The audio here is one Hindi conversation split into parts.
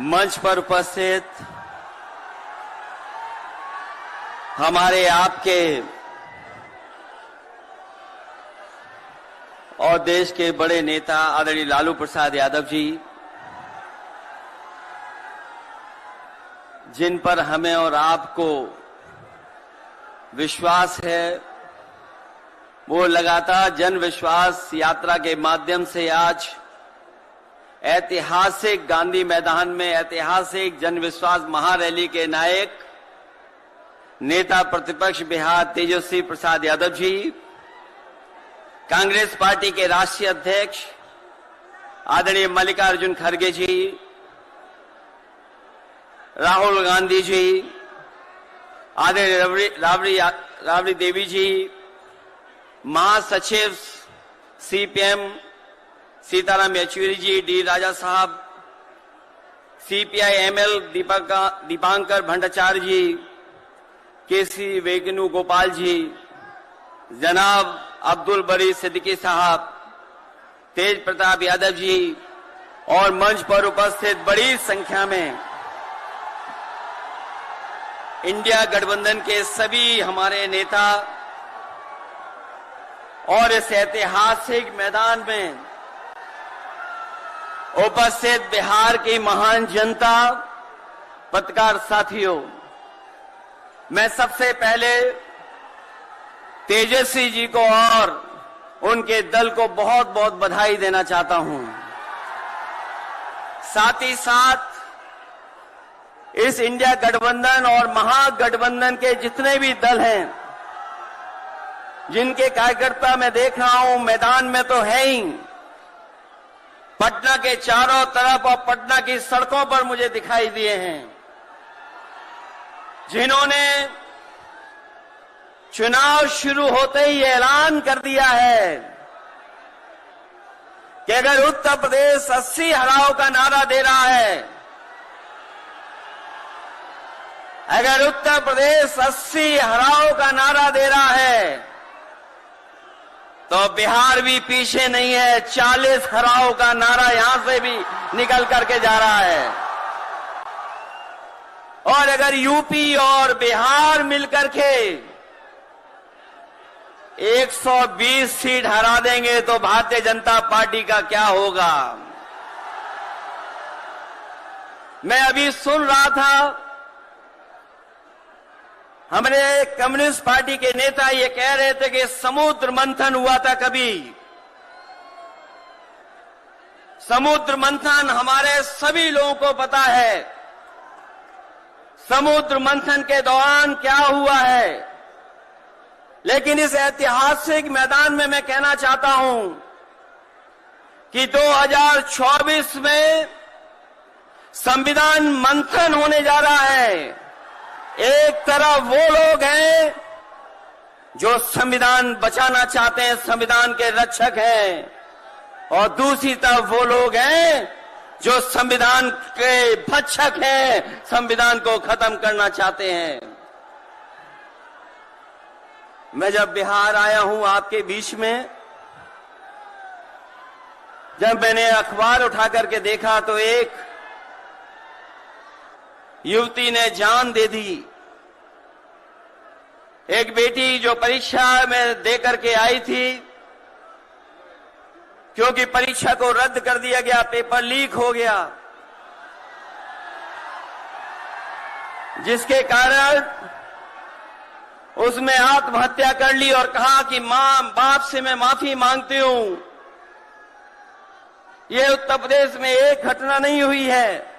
मंच पर उपस्थित हमारे आपके और देश के बड़े नेता आदरणीय लालू प्रसाद यादव जी, जिन पर हमें और आपको विश्वास है, वो लगातार जन विश्वास यात्रा के माध्यम से आज ऐतिहासिक गांधी मैदान में ऐतिहासिक जन विश्वास महारैली के नायक नेता प्रतिपक्ष बिहार तेजस्वी प्रसाद यादव जी, कांग्रेस पार्टी के राष्ट्रीय अध्यक्ष आदरणीय मल्लिकार्जुन खड़गे जी, राहुल गांधी जी, आदरणीय राबड़ी देवी जी, महासचिव सीपीएम सीताराम येचुरी जी, डी राजा साहब, सीपीआई एमएल दीपांकर भट्टाचार्य जी, केसी वेणुगोपाल जी, जनाब अब्दुल बरी सिद्दीकी साहब, तेज प्रताप यादव जी और मंच पर उपस्थित बड़ी संख्या में इंडिया गठबंधन के सभी हमारे नेता और इस ऐतिहासिक मैदान में उपस्थित बिहार की महान जनता, पत्रकार साथियों, मैं सबसे पहले तेजस्वी जी को और उनके दल को बहुत बहुत बधाई देना चाहता हूं। साथ ही साथ इस इंडिया गठबंधन और महागठबंधन के जितने भी दल हैं, जिनके कार्यकर्ता मैं देख रहा हूं मैदान में तो है ही, पटना के चारों तरफ और पटना की सड़कों पर मुझे दिखाई दिए हैं, जिन्होंने चुनाव शुरू होते ही ऐलान कर दिया है कि अगर उत्तर प्रदेश 80 हराओ का नारा दे रहा है, अगर उत्तर प्रदेश 80 हराओ का नारा दे रहा है, तो बिहार भी पीछे नहीं है। 40 हराओ का नारा यहां से भी निकल करके जा रहा है। और अगर यूपी और बिहार मिलकर के 120 सीट हरा देंगे तो भारतीय जनता पार्टी का क्या होगा। मैं अभी सुन रहा था, हमारे कम्युनिस्ट पार्टी के नेता ये कह रहे थे कि समुद्र मंथन हुआ था कभी। समुद्र मंथन हमारे सभी लोगों को पता है, समुद्र मंथन के दौरान क्या हुआ है। लेकिन इस ऐतिहासिक मैदान में मैं कहना चाहता हूं कि 2024 में संविधान मंथन होने जा रहा है। एक तरफ वो लोग हैं जो संविधान बचाना चाहते हैं, संविधान के रक्षक हैं, और दूसरी तरफ वो लोग हैं जो संविधान के भक्षक हैं, संविधान को खत्म करना चाहते हैं। मैं जब बिहार आया हूं आपके बीच में, जब मैंने अखबार उठा करके देखा तो एक युवती ने जान दे दी। एक बेटी जो परीक्षा में दे करके आई थी, क्योंकि परीक्षा को रद्द कर दिया गया, पेपर लीक हो गया, जिसके कारण उसने आत्महत्या कर ली और कहा कि मां बाप से मैं माफी मांगती हूं। यह उत्तर प्रदेश में एक घटना नहीं हुई है,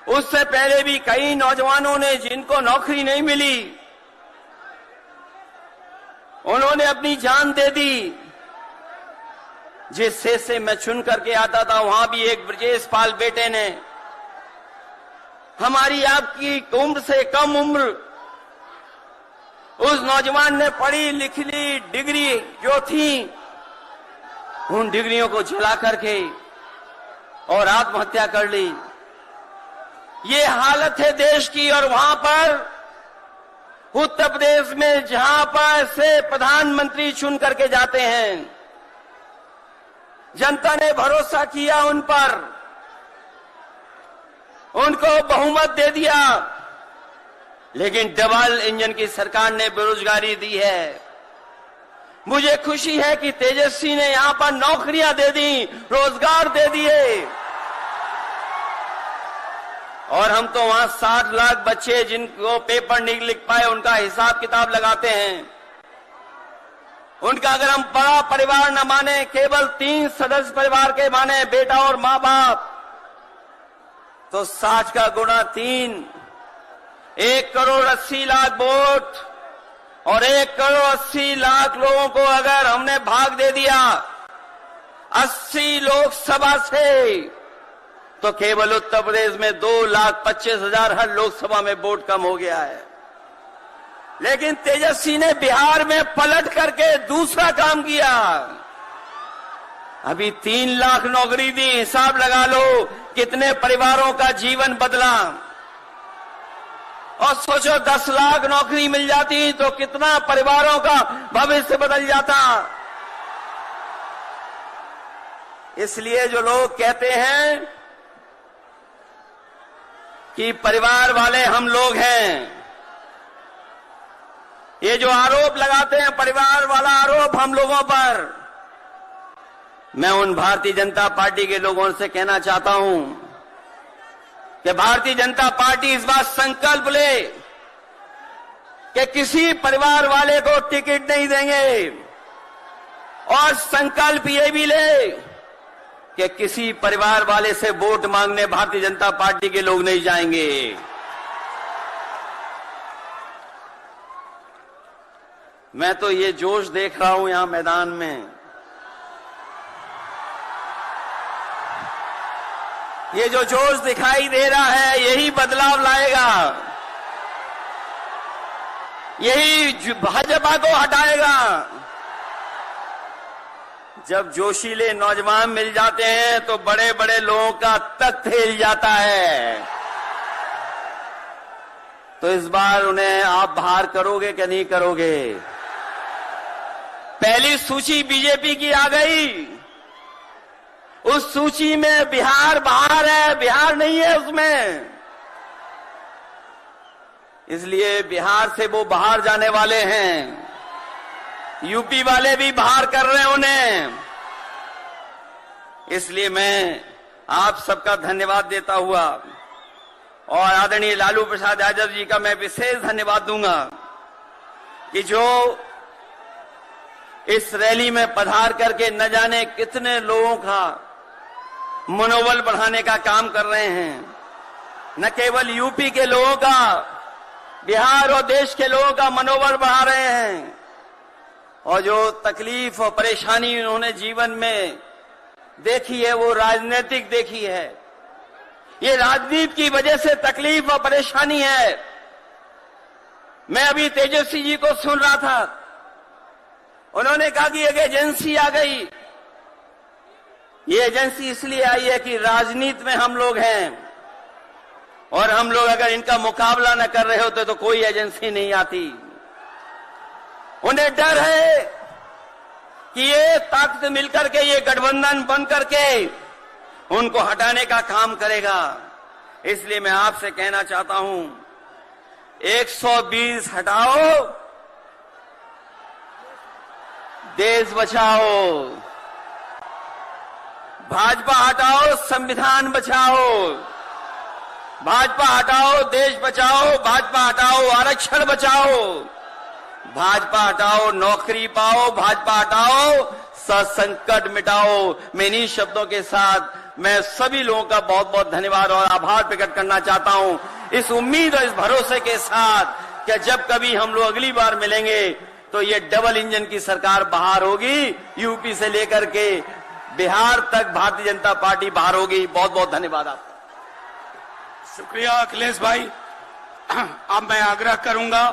उससे पहले भी कई नौजवानों ने, जिनको नौकरी नहीं मिली, उन्होंने अपनी जान दे दी। जिस शेष से मैं चुन करके आता था, वहां भी एक ब्रजेश पाल बेटे ने, हमारी आपकी उम्र से कम उम्र, उस नौजवान ने पढ़ी लिखी डिग्री जो थी, उन डिग्रियों को जला करके और आत्महत्या कर ली। ये हालत है देश की। और वहां पर उत्तर प्रदेश में जहां पर से प्रधानमंत्री चुन करके जाते हैं, जनता ने भरोसा किया उन पर, उनको बहुमत दे दिया, लेकिन डबल इंजन की सरकार ने बेरोजगारी दी है। मुझे खुशी है कि तेजस्वी ने यहां पर नौकरियां दे दी, रोजगार दे दिए, और हम तो वहां 60 लाख बच्चे जिनको पेपर नहीं लिख पाए उनका हिसाब किताब लगाते हैं। उनका अगर हम बड़ा परिवार न माने, केवल 3 सदस्य परिवार के माने, बेटा और मां बाप, तो 60 का गुणा 3, 1 करोड़ 80 लाख वोट और 1 करोड़ 80 लाख लोगों को अगर हमने भाग दे दिया 80 लोकसभा से, तो केवल उत्तर प्रदेश में 2,25,000 हर लोकसभा में वोट कम हो गया है। लेकिन तेजस्वी ने बिहार में पलट करके दूसरा काम किया। अभी 3 लाख नौकरी दी, हिसाब लगा लो कितने परिवारों का जीवन बदला। और सोचो 10 लाख नौकरी मिल जाती तो कितना परिवारों का भविष्य बदल जाता। इसलिए जो लोग कहते हैं कि परिवार वाले हम लोग हैं, ये जो आरोप लगाते हैं परिवार वाला आरोप हम लोगों पर, मैं उन भारतीय जनता पार्टी के लोगों से कहना चाहता हूं कि भारतीय जनता पार्टी इस बात संकल्प ले कि किसी परिवार वाले को टिकट नहीं देंगे, और संकल्प ये भी ले कि किसी परिवार वाले से वोट मांगने भारतीय जनता पार्टी के लोग नहीं जाएंगे। मैं तो ये जोश देख रहा हूं यहां मैदान में, ये जो जोश दिखाई दे रहा है यही बदलाव लाएगा, यही भाजपा को हटाएगा। जब जोशीले नौजवान मिल जाते हैं तो बड़े बड़े लोगों का तख्त हिल जाता है। तो इस बार उन्हें आप बाहर करोगे कि नहीं करोगे? पहली सूची बीजेपी की आ गई, उस सूची में बिहार बाहर है, बिहार नहीं है उसमें। इसलिए बिहार से वो बाहर जाने वाले हैं, यूपी वाले भी बाहर कर रहे हैं उन्हें। इसलिए मैं आप सबका धन्यवाद देता हुआ और आदरणीय लालू प्रसाद यादव जी का मैं विशेष धन्यवाद दूंगा कि जो इस रैली में पधार करके न जाने कितने लोगों का मनोबल बढ़ाने का काम कर रहे हैं। न केवल यूपी के लोगों का, बिहार और देश के लोगों का मनोबल बढ़ा रहे हैं। और जो तकलीफ और परेशानी उन्होंने जीवन में देखी है वो राजनीतिक देखी है। ये राजनीति की वजह से तकलीफ और परेशानी है। मैं अभी तेजस्वी जी को सुन रहा था, उन्होंने कहा कि एक एजेंसी आ गई। ये एजेंसी इसलिए आई है कि राजनीति में हम लोग हैं और हम लोग अगर इनका मुकाबला न कर रहे होते तो कोई एजेंसी नहीं आती। उन्हें डर है कि ये ताकत मिलकर के, ये गठबंधन बन करके उनको हटाने का काम करेगा। इसलिए मैं आपसे कहना चाहता हूं 120 हटाओ, देश बचाओ। भाजपा हटाओ, संविधान बचाओ। भाजपा हटाओ, देश बचाओ। भाजपा हटाओ, आरक्षण बचाओ। भाजपा हटाओ, नौकरी पाओ। भाजपा हटाओ, संकट मिटाओ। मैं इन्हीं शब्दों के साथ मैं सभी लोगों का बहुत बहुत धन्यवाद और आभार प्रकट करना चाहता हूं, इस उम्मीद और इस भरोसे के साथ कि जब कभी हम लोग अगली बार मिलेंगे तो ये डबल इंजन की सरकार बाहर होगी, यूपी से लेकर के बिहार तक भारतीय जनता पार्टी बाहर होगी। बहुत बहुत धन्यवाद आपका। शुक्रिया अखिलेश भाई। अब मैं आग्रह करूंगा